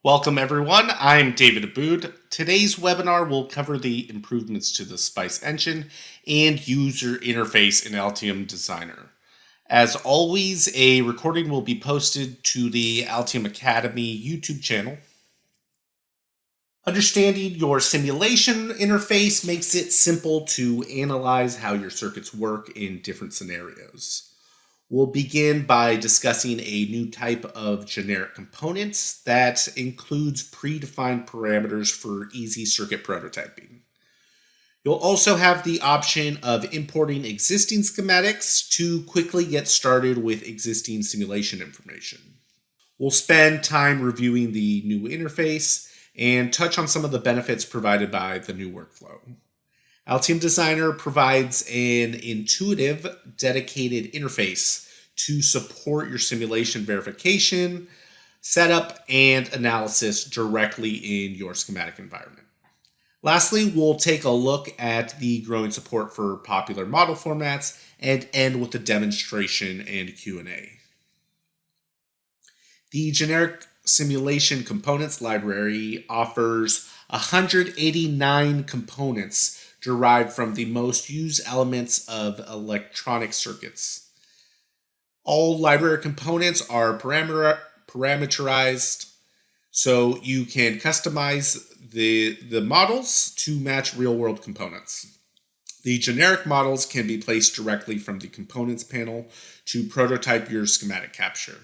Welcome everyone, I'm David Aboud. Today's webinar will cover the improvements to the SPICE engine and user interface in Altium Designer. As always, a recording will be posted to the Altium Academy YouTube channel. Understanding your simulation interface makes it simple to analyze how your circuits work in different scenarios. We'll begin by discussing a new type of generic components that includes predefined parameters for easy circuit prototyping. You'll also have the option of importing existing schematics to quickly get started with existing simulation information. We'll spend time reviewing the new interface and touch on some of the benefits provided by the new workflow. Altium Designer provides an intuitive, dedicated interface to support your simulation verification, setup, and analysis directly in your schematic environment. Lastly, we'll take a look at the growing support for popular model formats and end with a demonstration and Q&A. The generic simulation components library offers 189 components derived from the most used elements of electronic circuits. All library components are parameterized, so you can customize the models to match real-world components. The generic models can be placed directly from the components panel to prototype your schematic capture.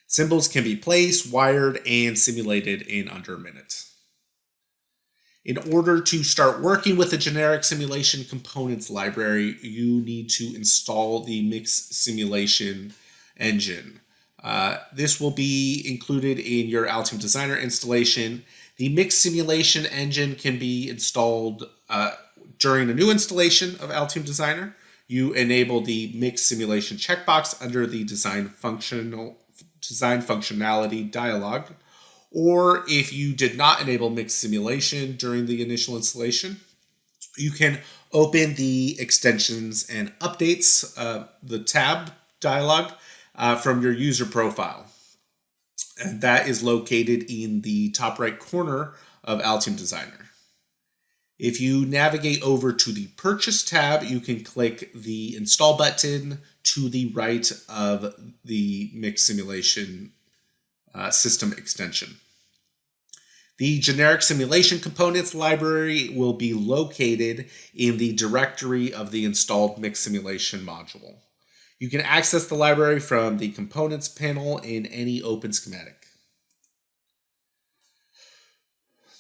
Symbols can be placed, wired, and simulated in under a minute. In order to start working with the generic simulation components library, you need to install the Mix Simulation engine. This will be included in your Altium Designer installation. The Mix Simulation engine can be installed during a new installation of Altium Designer. You enable the Mix Simulation checkbox under the Design Functionality dialog. Or if you did not enable mixed simulation during the initial installation, you can open the extensions and updates, the tab dialog, from your user profile. And that is located in the top right corner of Altium Designer. If you navigate over to the Purchase tab, you can click the Install button to the right of the Mixed Simulation system extension. The generic simulation components library will be located in the directory of the installed Mixed Simulation module. You can access the library from the components panel in any open schematic.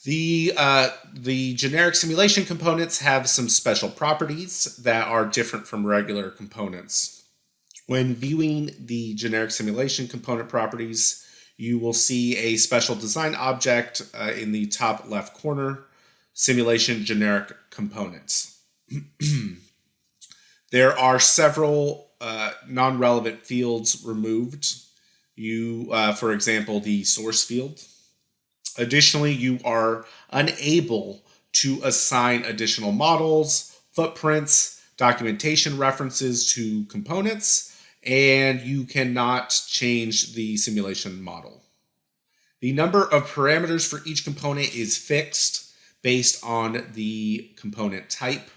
The generic simulation components have some special properties that are different from regular components. When viewing the generic simulation component properties, you will see a special design object in the top left corner, Simulation Generic Components. There are several non-relevant fields removed. For example, the source field. Additionally, you are unable to assign additional models, footprints, documentation references to components, and you cannot change the simulation model. The number of parameters for each component is fixed based on the component type,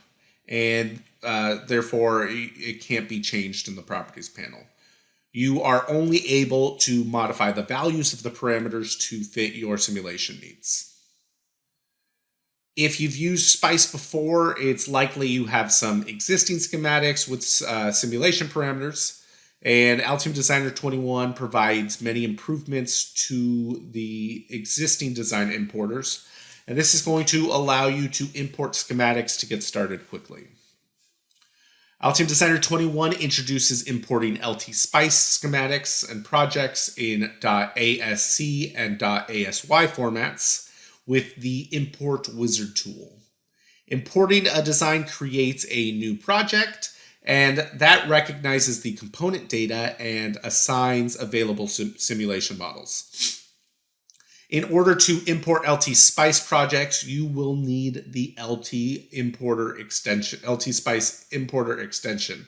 and therefore it can't be changed in the properties panel. You are only able to modify the values of the parameters to fit your simulation needs. If you've used SPICE before, it's likely you have some existing schematics with simulation parameters. And Altium Designer 21 provides many improvements to the existing design importers. And this is going to allow you to import schematics to get started quickly. Altium Designer 21 introduces importing LT-SPICE schematics and projects in .asc and .asy formats with the Import Wizard tool. Importing a design creates a new project, and that recognizes the component data and assigns available simulation models. In order to import LT-SPICE projects, you will need the LT SPICE importer extension.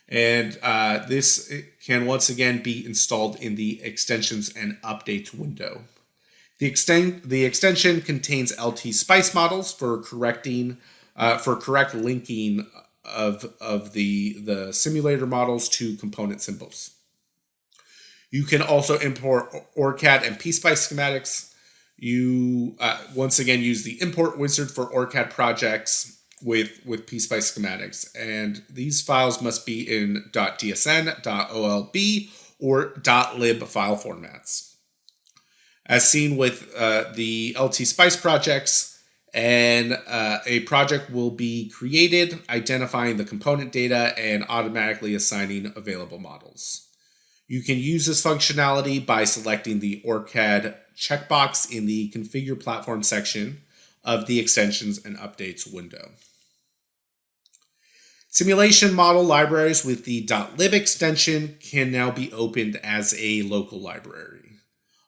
And this can once again be installed in the extensions and updates window. The extension contains LT Spice models for correct linking of the simulator models to component symbols. You can also import OrCAD and PSpice schematics. You once again use the import wizard for OrCAD projects with PSpice schematics, and these files must be in .dsn, .olb, or .lib file formats. As seen with the LT Spice projects, and a project will be created, identifying the component data and automatically assigning available models. You can use this functionality by selecting the OrCAD checkbox in the Configure Platform section of the Extensions and Updates window. Simulation model libraries with the .lib extension can now be opened as a local library.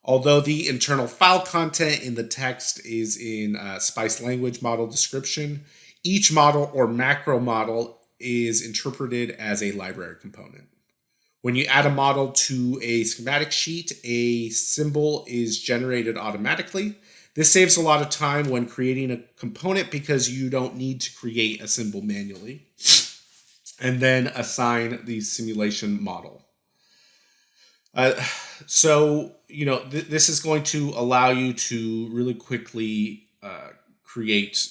Although the internal file content in the text is in Spice language model description, each model or macro model is interpreted as a library component. When you add a model to a schematic sheet, a symbol is generated automatically. This saves a lot of time when creating a component because you don't need to create a symbol manually and then assign the simulation model. This is going to allow you to really quickly create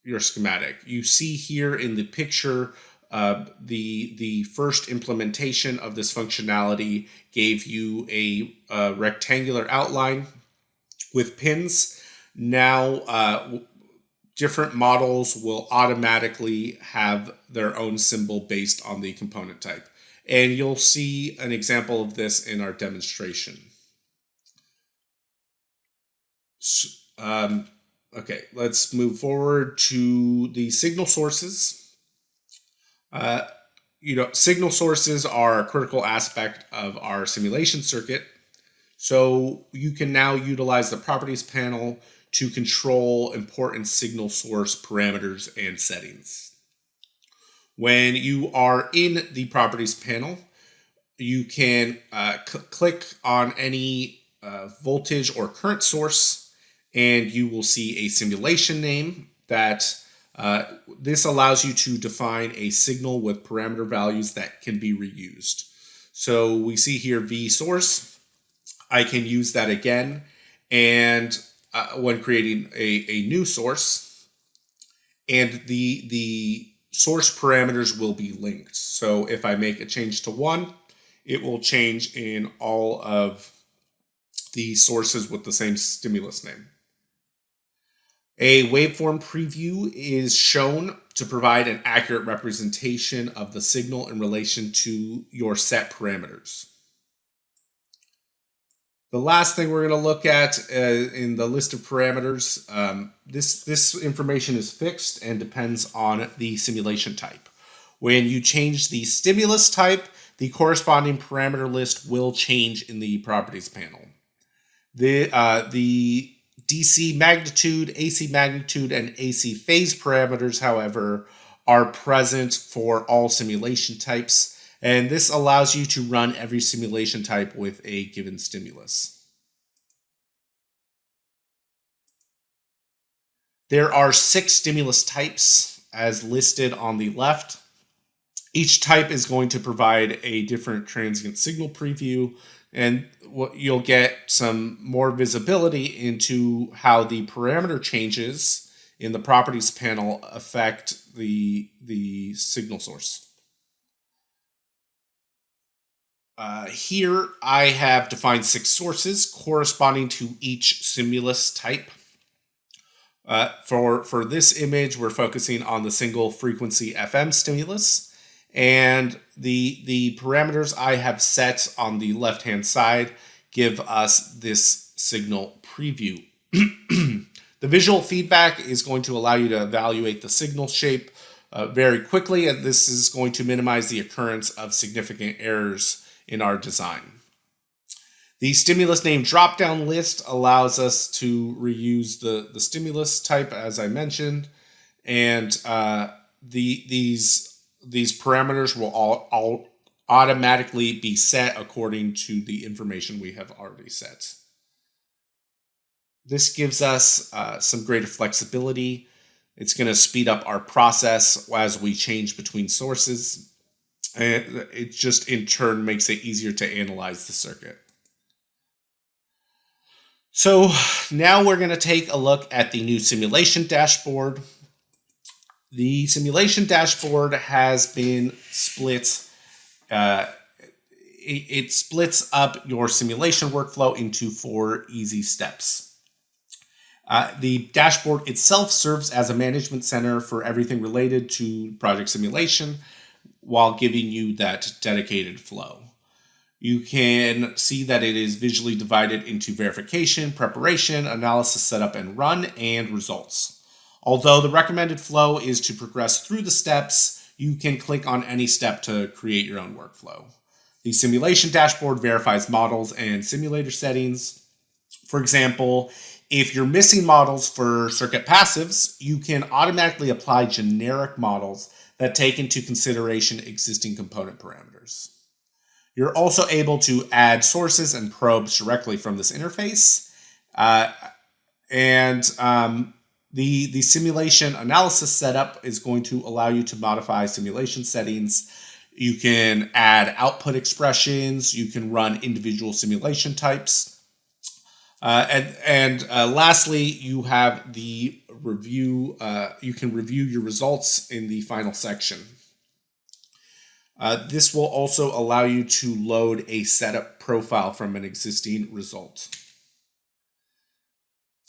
your schematic. You see here in the picture, the first implementation of this functionality gave you a rectangular outline with pins. Now, different models will automatically have their own symbol based on the component type. And you'll see an example of this in our demonstration. Okay, let's move forward to the signal sources. Signal sources are a critical aspect of our simulation circuit. So you can now utilize the properties panel to control important signal source parameters and settings. When you are in the properties panel, you can click on any voltage or current source, and you will see a simulation name that this allows you to define a signal with parameter values that can be reused. So we see here V source. I can use that again, and when creating a new source, and the source parameters will be linked. So if I make a change to 1, it will change in all of the sources with the same stimulus name. A waveform preview is shown to provide an accurate representation of the signal in relation to your set parameters. The last thing we're going to look at in the list of parameters, this information is fixed and depends on the simulation type. When you change the stimulus type, the corresponding parameter list will change in the properties panel. The DC magnitude, AC magnitude, and AC phase parameters, however, are present for all simulation types. And this allows you to run every simulation type with a given stimulus. There are 6 stimulus types as listed on the left. Each type is going to provide a different transient signal preview, and you'll get some more visibility into how the parameter changes in the properties panel affect the signal source. Here I have defined 6 sources corresponding to each stimulus type. For this image, we're focusing on the single frequency FM stimulus, and the parameters I have set on the left-hand side give us this signal preview. The visual feedback is going to allow you to evaluate the signal shape very quickly, and this is going to minimize the occurrence of significant errors in our design. The stimulus name drop-down list allows us to reuse the stimulus type, as I mentioned, and these parameters will all automatically be set according to the information we have already set. This gives us some greater flexibility. It's going to speed up our process as we change between sources. And it just in turn makes it easier to analyze the circuit. So now we're going to take a look at the new simulation dashboard. The simulation dashboard has been split. It splits up your simulation workflow into 4 easy steps. The dashboard itself serves as a management center for everything related to project simulation while giving you that dedicated flow. You can see that it is visually divided into verification, preparation, analysis, setup and run, and results. Although the recommended flow is to progress through the steps, you can click on any step to create your own workflow. The simulation dashboard verifies models and simulator settings. For example, if you're missing models for circuit passives, you can automatically apply generic models that take into consideration existing component parameters. You're also able to add sources and probes directly from this interface. The simulation analysis setup is going to allow you to modify simulation settings. You can add output expressions. You can run individual simulation types. Lastly, you have the review. You can review your results in the final section. This will also allow you to load a setup profile from an existing result.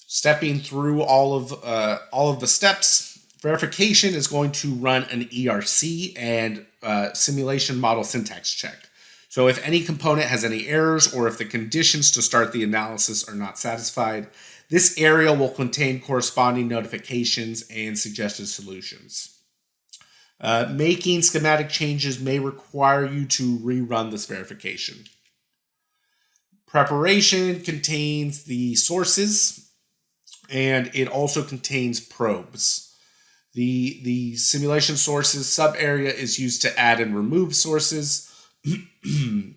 Stepping through all of the steps, verification is going to run an ERC and simulation model syntax check. So if any component has any errors or if the conditions to start the analysis are not satisfied, this area will contain corresponding notifications and suggested solutions. Making schematic changes may require you to rerun this verification. Preparation contains the sources, and it also contains probes. The simulation sources sub-area is used to add and remove sources, and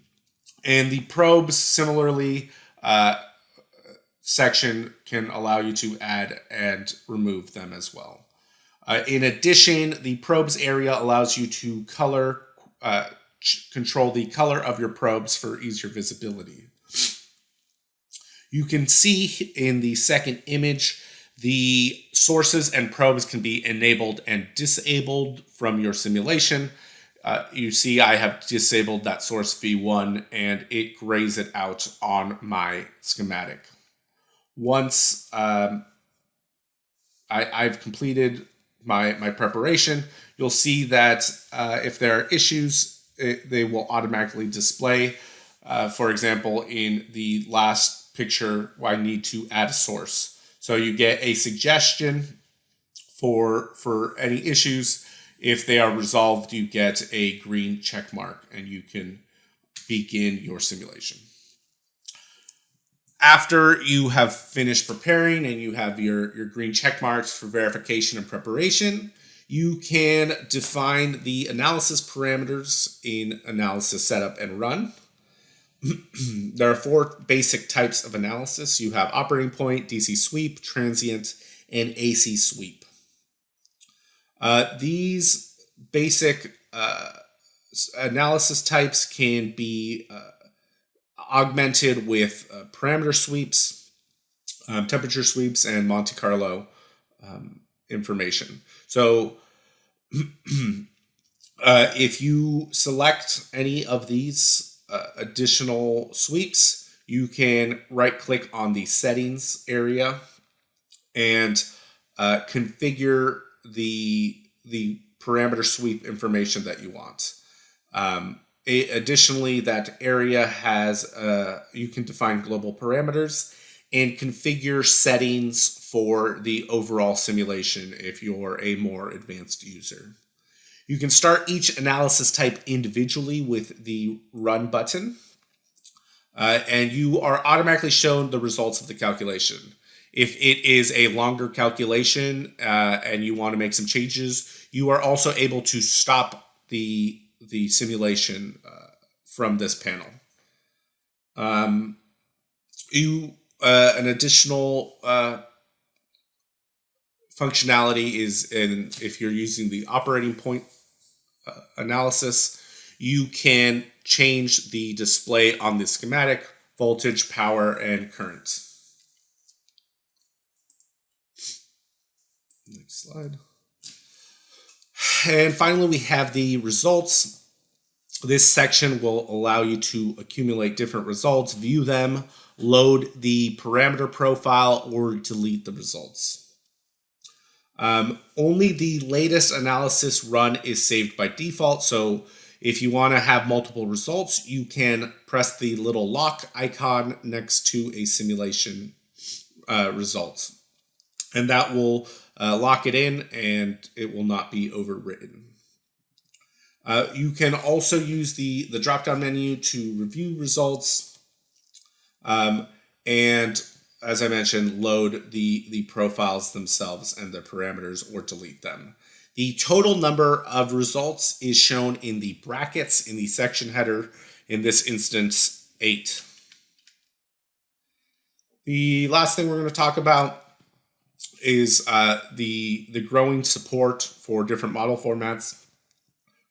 the probes, similarly, section can allow you to add and remove them as well. In addition, the probes area allows you to control the color of your probes for easier visibility. You can see in the second image, the sources and probes can be enabled and disabled from your simulation. You see I have disabled that source V1 and it grays it out on my schematic. Once I've completed my preparation, you'll see that if there are issues, they will automatically display. For example, in the last picture, I need to add a source. So you get a suggestion for any issues. If they are resolved, you get a green check mark and you can begin your simulation. After you have finished preparing and you have your green check marks for verification and preparation, you can define the analysis parameters in analysis setup and run. There are 4 basic types of analysis. You have operating point, DC sweep, transient, and AC sweep. These basic analysis types can be augmented with parameter sweeps, temperature sweeps, and Monte Carlo information. So if you select any of these additional sweeps, you can right-click on the settings area and configure the parameter sweep information that you want. Additionally, that area has, you can define global parameters and configure settings for the overall simulation if you're a more advanced user. You can start each analysis type individually with the Run button, and you are automatically shown the results of the calculation. If it is a longer calculation and you want to make some changes, you are also able to stop the simulation from this panel. an additional functionality is if you're using the operating point analysis, you can change the display on the schematic, voltage, power, and current. Next slide. And finally, we have the results. This section will allow you to accumulate different results, view them, load the parameter profile, or delete the results. Only the latest analysis run is saved by default. So if you want to have multiple results, you can press the little lock icon next to a simulation result. And that will lock it in and it will not be overwritten. You can also use the drop-down menu to review results. And as I mentioned, load the profiles themselves and the parameters or delete them. The total number of results is shown in the brackets in the section header, in this instance, 8. The last thing we're going to talk about is the growing support for different model formats.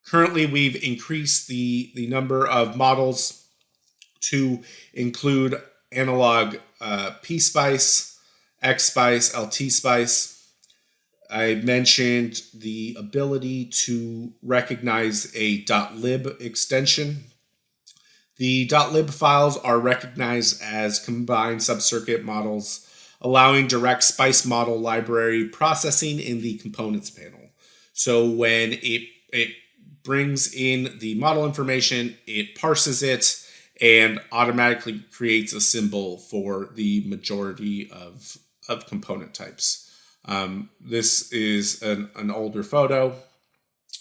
Currently, we've increased the number of models to include analog PSpice, XSpice, LTSpice. I mentioned the ability to recognize a .lib extension. The .lib files are recognized as combined subcircuit models, allowing direct SPICE model library processing in the components panel. So when it brings in the model information, it parses it, and automatically creates a symbol for the majority of component types. This is an older photo.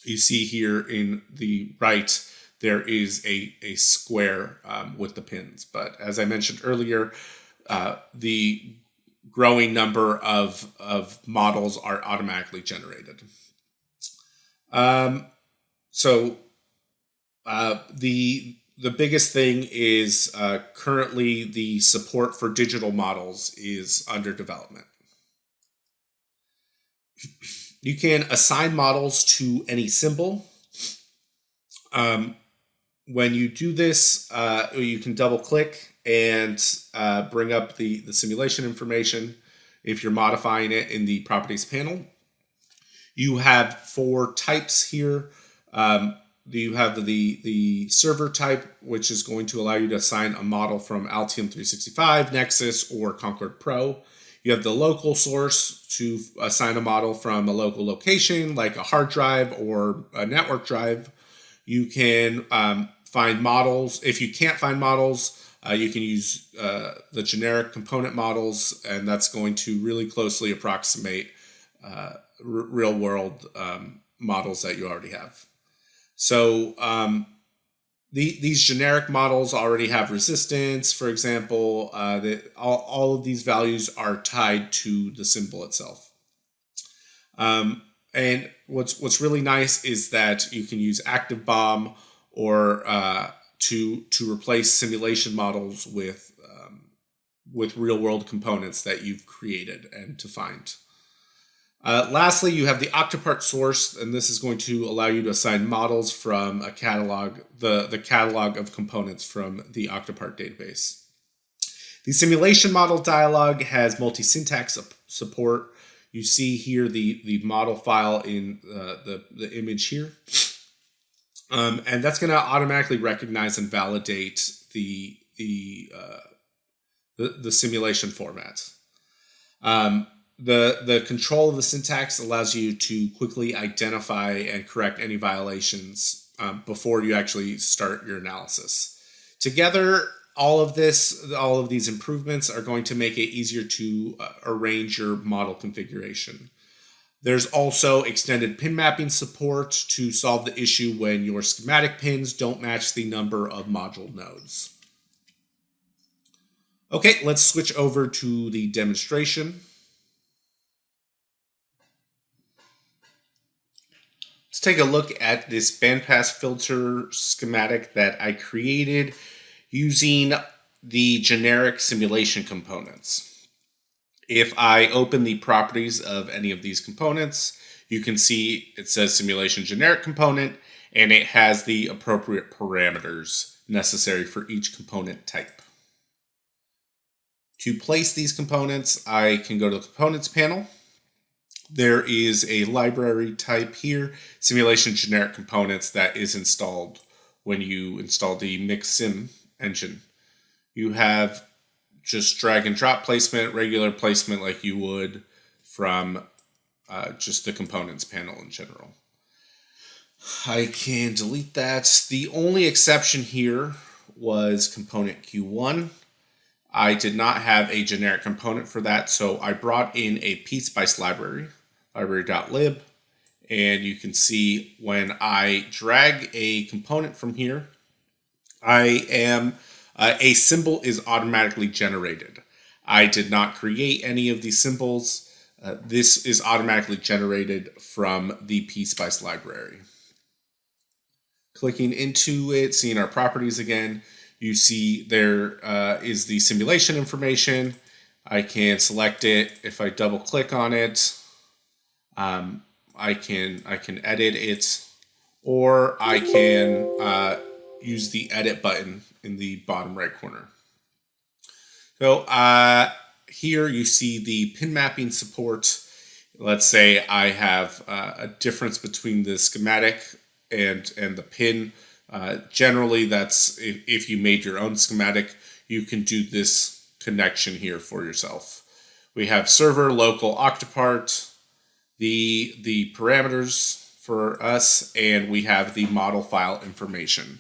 You see here in the right, there is a square with the pins. But as I mentioned earlier, the growing number of models are automatically generated. The biggest thing is currently the support for digital models is under development. You can assign models to any symbol. When you do this, you can double click and bring up the simulation information if you're modifying it in the properties panel. You have 4 types here. You have the server type, which is going to allow you to assign a model from Altium 365, Nexus, or Concord Pro. You have the local source to assign a model from a local location, like a hard drive or a network drive. You can find models. If you can't find models, you can use the generic component models, and that's going to really closely approximate real-world models that you already have. So these generic models already have resistance, for example. All of these values are tied to the symbol itself. And what's really nice is that you can use Active BOM or to replace simulation models with real-world components that you've created and to find. Lastly, you have the Octopart source, and this is going to allow you to assign models from a catalog, the catalog of components from the Octopart database. The simulation model dialog has multi-syntax support. You see here the model file in the image here. And that's going to automatically recognize and validate the simulation format. The control of the syntax allows you to quickly identify and correct any violations before you actually start your analysis. Together, all of these improvements are going to make it easier to arrange your model configuration. There's also extended pin mapping support to solve the issue when your schematic pins don't match the number of module nodes. Okay, let's switch over to the demonstration. Let's take a look at this bandpass filter schematic that I created using the generic simulation components. If I open the properties of any of these components, you can see it says simulation generic component, and it has the appropriate parameters necessary for each component type. To place these components, I can go to the components panel. There is a library type here, simulation generic components, that is installed when you install the MixSim engine. You have just drag and drop placement, regular placement like you would from just the components panel in general. I can delete that. The only exception here was component Q1. I did not have a generic component for that, so I brought in a PSpice library, library.lib, and you can see when I drag a component from here, a symbol is automatically generated. I did not create any of these symbols. This is automatically generated from the PSpice library. Clicking into it, seeing our properties again, you see there is the simulation information. I can select it. If I double click on it, I can edit it, or I can use the edit button in the bottom right corner. So here you see the pin mapping support. Let's say I have a difference between the schematic and the pin. Generally, that's if you made your own schematic, you can do this connection here for yourself. We have server, local, octopart, the parameters for us, and we have the model file information.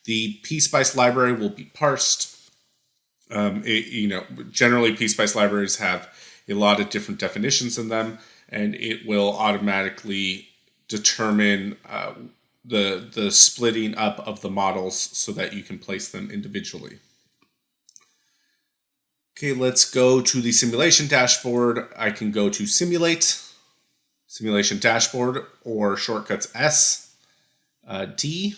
The PSpice library will be parsed. Generally PSpice libraries have a lot of different definitions in them, and it will automatically determine the splitting up of the models so that you can place them individually. Okay, let's go to the simulation dashboard. I can go to Simulate, Simulation Dashboard, or shortcuts S, D.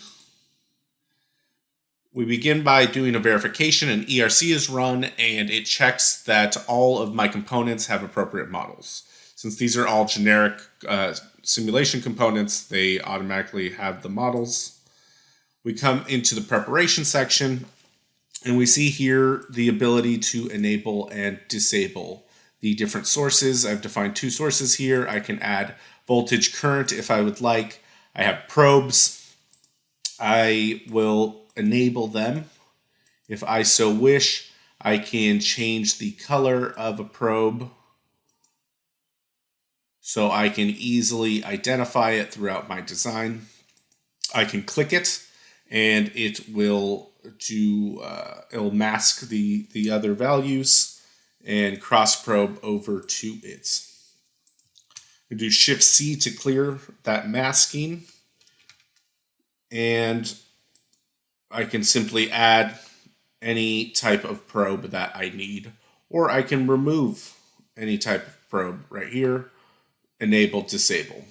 We begin by doing a verification. An ERC is run, and it checks that all of my components have appropriate models. Since these are all generic simulation components, they automatically have the models. We come into the preparation section, and we see here the ability to enable and disable the different sources. I've defined 2 sources here. I can add voltage current if I would like. I have probes. I will enable them. If I so wish, I can change the color of a probe so I can easily identify it throughout my design. I can click it, and it will it'll mask the other values and cross probe over to it. We do Shift C to clear that masking, and I can simply add any type of probe that I need, or I can remove any type of probe right here, enable, disable.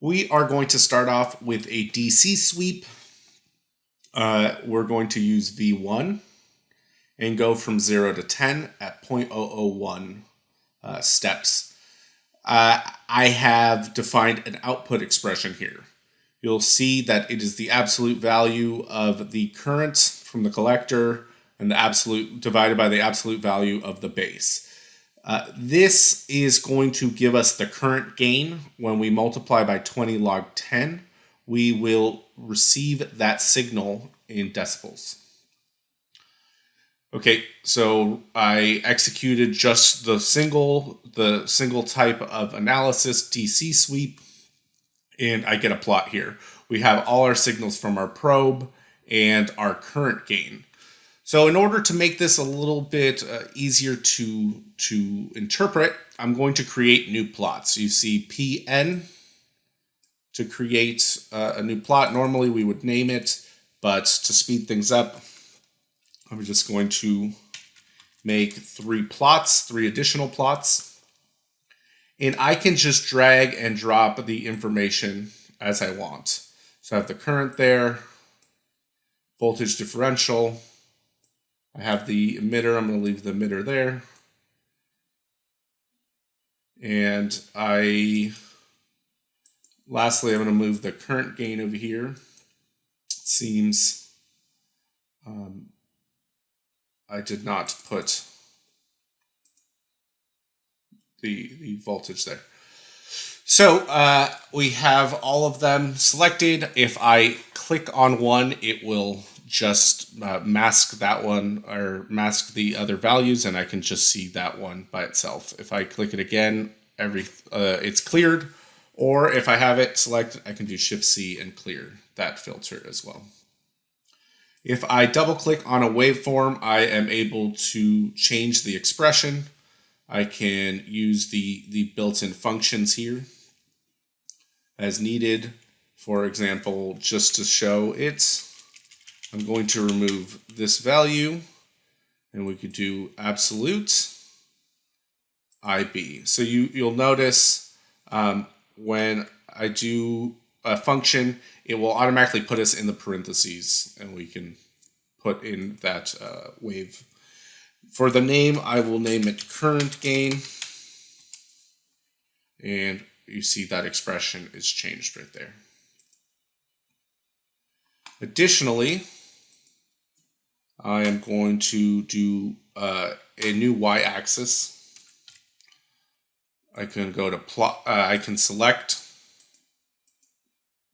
We are going to start off with a DC sweep. We're going to use V1 and go from 0 to 10 at 0.001 steps. I have defined an output expression here. You'll see that it is the absolute value of the current from the collector and the absolute divided by the absolute value of the base. This is going to give us the current gain. When we multiply by 20 log 10, we will receive that signal in decibels. Okay, so I executed just the single type of analysis, DC sweep, and I get a plot here. We have all our signals from our probe and our current gain. So in order to make this a little bit easier to interpret, I'm going to create new plots. You see PN to create a new plot. Normally we would name it, but to speed things up, I'm just going to make 3 additional plots. And I can just drag and drop the information as I want. So I have the current there, voltage differential, I have the emitter. I'm going to leave the emitter there. And lastly, I'm going to move the current gain over here. It seems I did not put the voltage there. So we have all of them selected. If I click on one, it will just mask that one or mask the other values, and I can just see that one by itself. If I click it again, it's cleared. Or if I have it selected, I can do Shift-C and clear that filter as well. If I double click on a waveform, I am able to change the expression. I can use the built-in functions here as needed. For example, just to show it, I'm going to remove this value, and we could do absolute IB. So you'll notice when I do a function, it will automatically put us in the parentheses, and we can put in that wave. For the name, I will name it current gain, and you see that expression is changed right there. Additionally, I am going to do a new y-axis. I can go to plot. I can select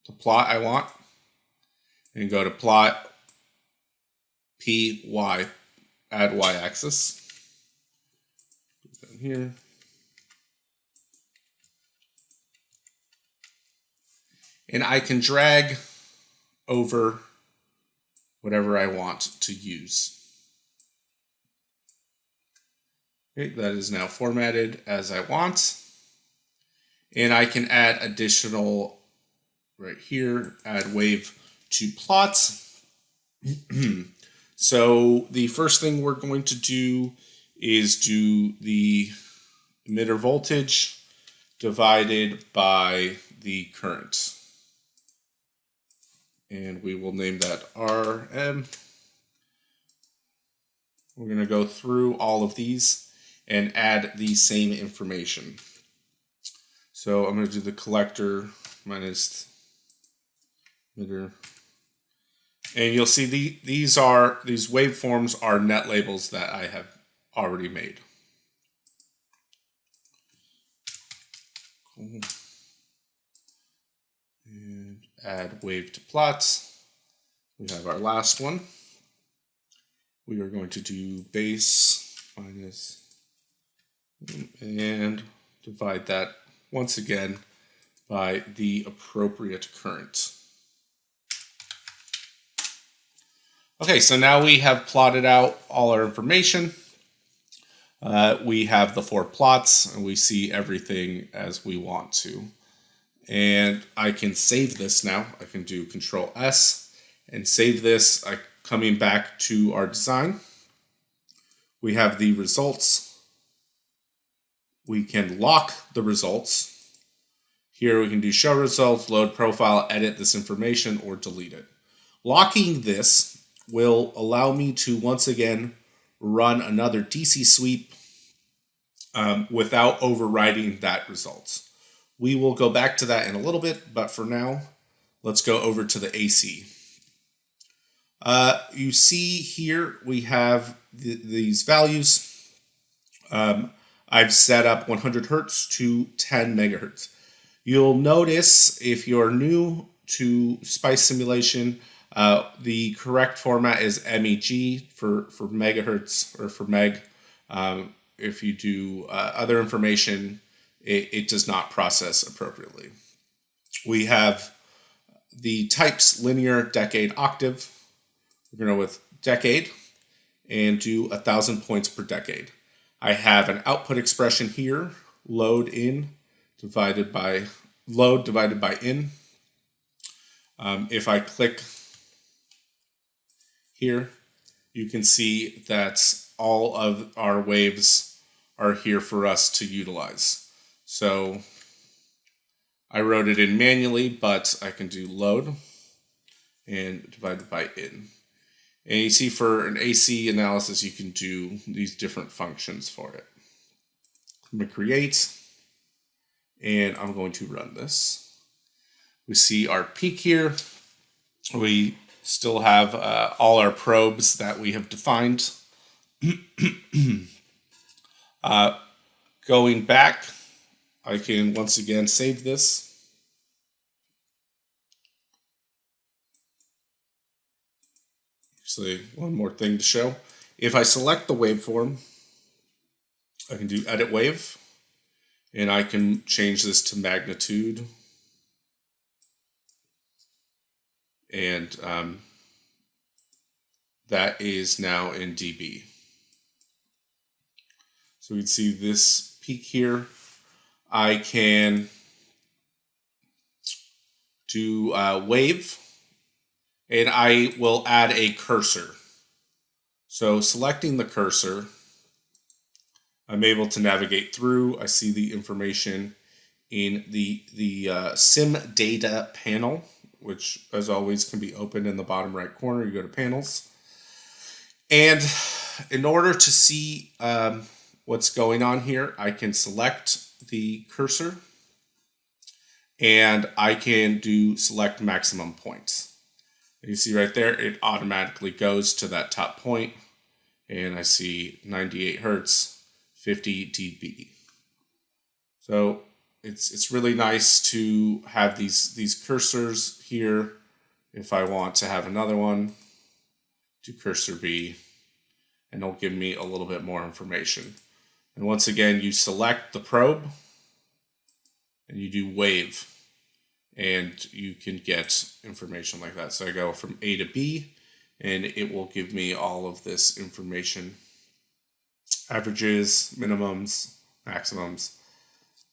the plot I want, and go to plot PY, add y-axis. Put that here. And I can drag over whatever I want to use. Okay, that is now formatted as I want. And I can add additional, right here, add wave to plot. So the first thing we're going to do is do the emitter voltage divided by the current. And we will name that RM. We're going to go through all of these and add the same information. So I'm going to do the collector minus emitter. And you'll see these waveforms are net labels that I have already made. Cool. And add wave to plots. We have our last one. We are going to do base minus and divide that once again by the appropriate current. Okay, so now we have plotted out all our information. We have the 4 plots, and we see everything as we want to. And I can save this now. I can do Control S and save this. Coming back to our design, we have the results. We can lock the results. Here we can do show results, load profile, edit this information, or delete it. Locking this will allow me to once again run another DC sweep without overriding that results. We will go back to that in a little bit, but for now, let's go over to the AC. You see here we have these values. I've set up 100 Hertz to 10 megahertz. You'll notice if you're new to Spice Simulation, the correct format is MEG for megahertz or for meg. If you do other information, it does not process appropriately. We have the types linear, decade, octave. We're going to go with decade and do 1,000 points per decade. I have an output expression here, load divided by in. If I click here, you can see that all of our waves are here for us to utilize. So I wrote it in manually, but I can do load and divided by in. And you see for an AC analysis, you can do these different functions for it. I'm going to create, and I'm going to run this. We see our peak here. We still have all our probes that we have defined. Going back, I can once again save this. Actually, one more thing to show. If I select the waveform, I can do edit wave, and I can change this to magnitude. And that is now in dB. So we can see this peak here. I can do wave, and I will add a cursor. So selecting the cursor, I'm able to navigate through. I see the information in the sim data panel, which as always can be opened in the bottom right corner. You go to panels. And in order to see what's going on here, I can select the cursor and I can do select maximum points. And you see right there, it automatically goes to that top point, and I see 98 hertz, 50 dB. So it's really nice to have these cursors here. If I want to have another one, do cursor B, and it'll give me a little bit more information. And once again, you select the probe and you do wave, and you can get information like that. So I go from A to B, and it will give me all of this information: averages, minimums, maximums.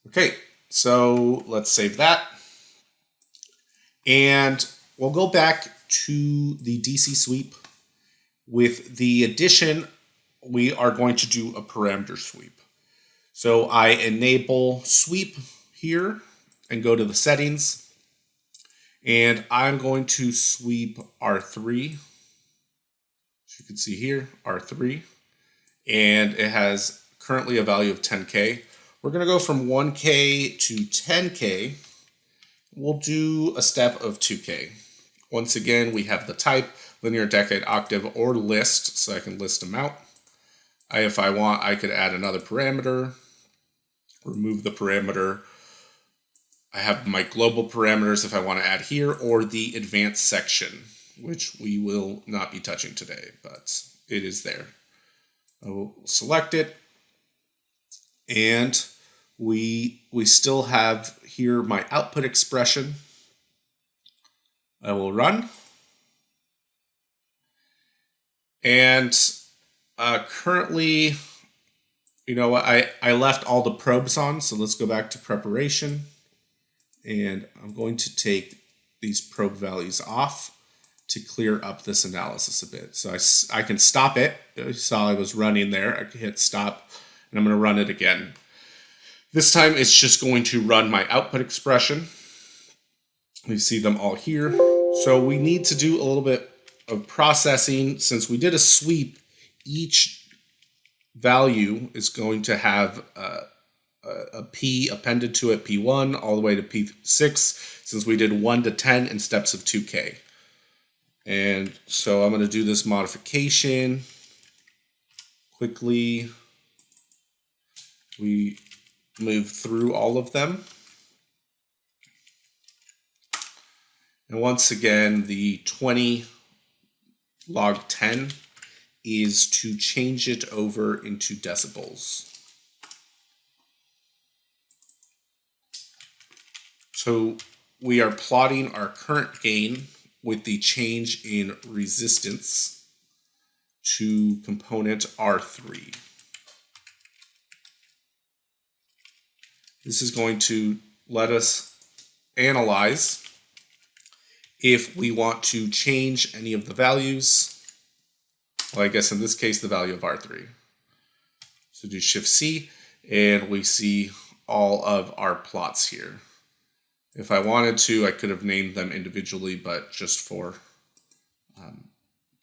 Okay, so let's save that. And we'll go back to the DC sweep. With the addition, we are going to do a parameter sweep. So I enable sweep here and go to the settings. And I'm going to sweep R3. As you can see here, R3. And it has currently a value of 10K. We're going to go from 1K to 10K. We'll do a step of 2K. Once again, we have the type, linear, decade, octave, or list, so I can list them out. If I want, I could add another parameter, remove the parameter. I have my global parameters if I want to add here, or the advanced section, which we will not be touching today, but it is there. I will select it, and we still have here my output expression. I will run. And currently, you know, I left all the probes on, so let's go back to preparation. And I'm going to take these probe values off to clear up this analysis a bit. So I can stop it. You saw I was running there. I can hit stop, and I'm going to run it again. This time it's just going to run my output expression. You see them all here. So we need to do a little bit of processing. Since we did a sweep, each value is going to have a P appended to it, P1 all the way to P6, since we did 1 to 10 in steps of 2K. And so I'm going to do this modification quickly. We move through all of them. And once again, the 20 log 10 is to change it over into decibels. So we are plotting our current gain with the change in resistance to component R3. This is going to let us analyze if we want to change any of the values. Well, I guess in this case, the value of R3. So do Shift C, and we see all of our plots here. If I wanted to, I could have named them individually, but just for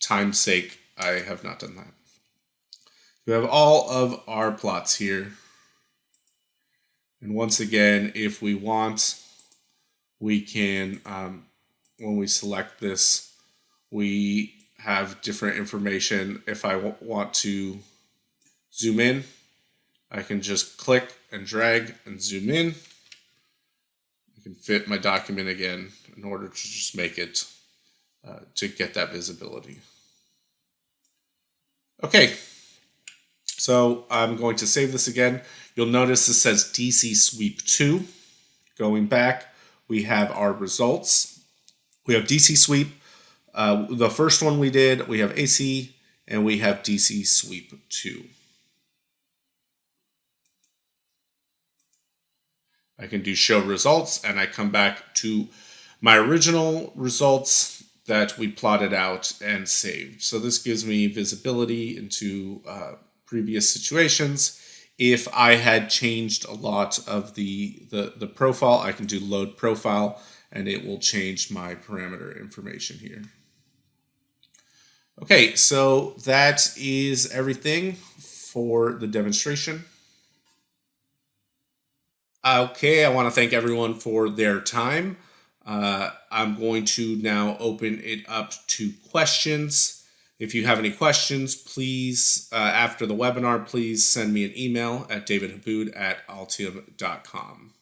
time's sake, I have not done that. We have all of our plots here. And once again, if we want, we can, when we select this, we have different information. If I want to zoom in, I can just click and drag and zoom in. I can fit my document again in order to just make it, to get that visibility. Okay, so I'm going to save this again. You'll notice this says DC Sweep 2. Going back, we have our results. We have DC Sweep. The first one we did, we have AC, and we have DC Sweep 2. I can do show results, and I come back to my original results that we plotted out and saved. So this gives me visibility into previous situations. If I had changed a lot of the profile, I can do load profile, and it will change my parameter information here. Okay, so that is everything for the demonstration. Okay, I want to thank everyone for their time. I'm going to now open it up to questions. If you have any questions, please, after the webinar, please send me an email at davidhabood@altium.com.